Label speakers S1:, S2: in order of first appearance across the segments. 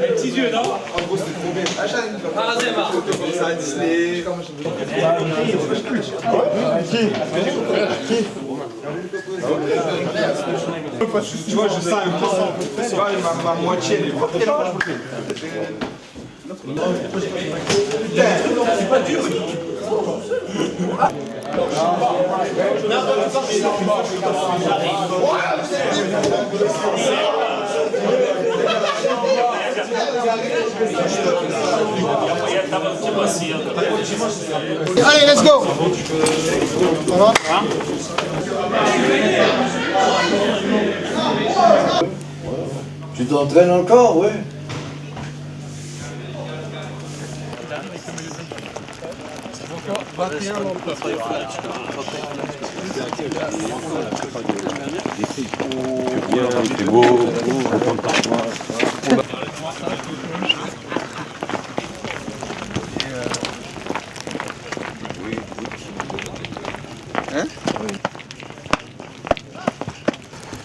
S1: Petits yeux, non?
S2: Ça a Disney. Tu vois, je sens un peu, tu vois, ma moitié, elle est pas très large. C'est pas dur.
S3: Allez, let's go. Ça va?
S4: Tu t'entraînes encore, oui? C'est beau, content par moi.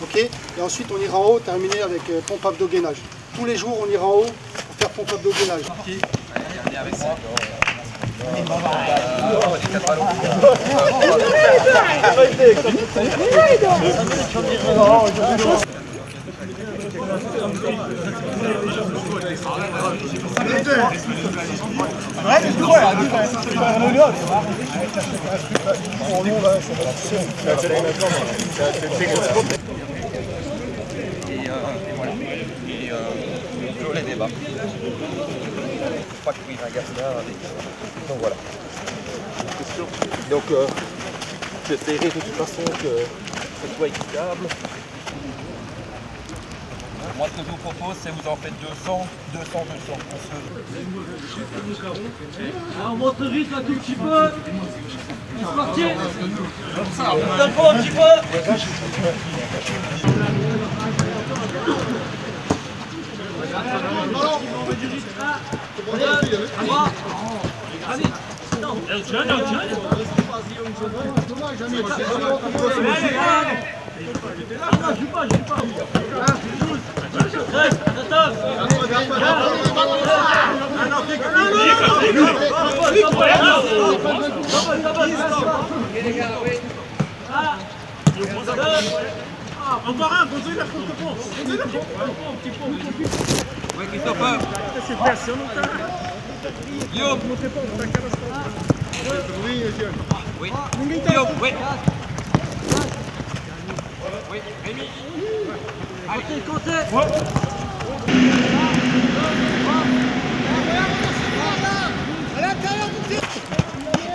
S3: Ok, et ensuite on ira en haut terminer avec pompe abdos-gainage. Tous les jours on ira en haut pour faire pompe abdos-gainage.
S2: Les débats. Pas que oui, un gars donc voilà. Donc j'essaierai de toute façon que ce soit équitable. Moi ce que je vous propose c'est vous en faites 200, 200, 200.
S5: On monte le rythme un tout petit peu. C'est parti. On t'apprend un petit peu.
S1: Encore un, posez la contre-pont. Posez la contre-pont, petit pont.
S2: Oui, Christophe.
S1: C'est personne, on t'a.
S2: Yo.
S1: Montrez pas, on t'a qu'à l'instant. Oui, monsieur.
S2: Oui. Yo, oui. Oui, Rémi. Allez,
S5: Comptez.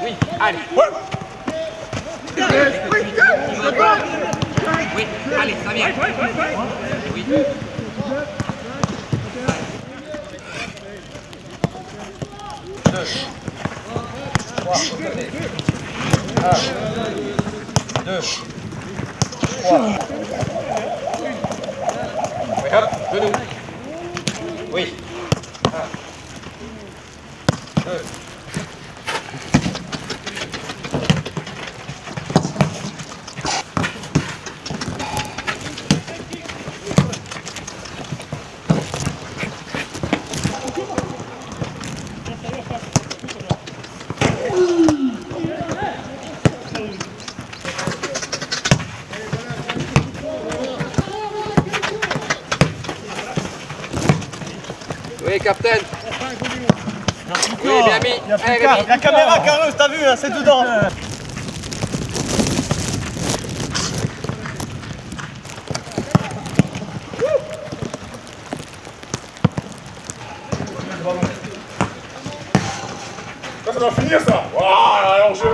S2: oui, allez. Oui, allez, ça vient. Oui. Deux, trois. Oui, hop, genou. Oui. 1, 2. Oui, capitaine. Oui, bien mis. Allez, Rémi.
S5: La caméra carreuse, t'as vu, c'est dedans.
S1: Ça va finir ça. Voilà, alors je...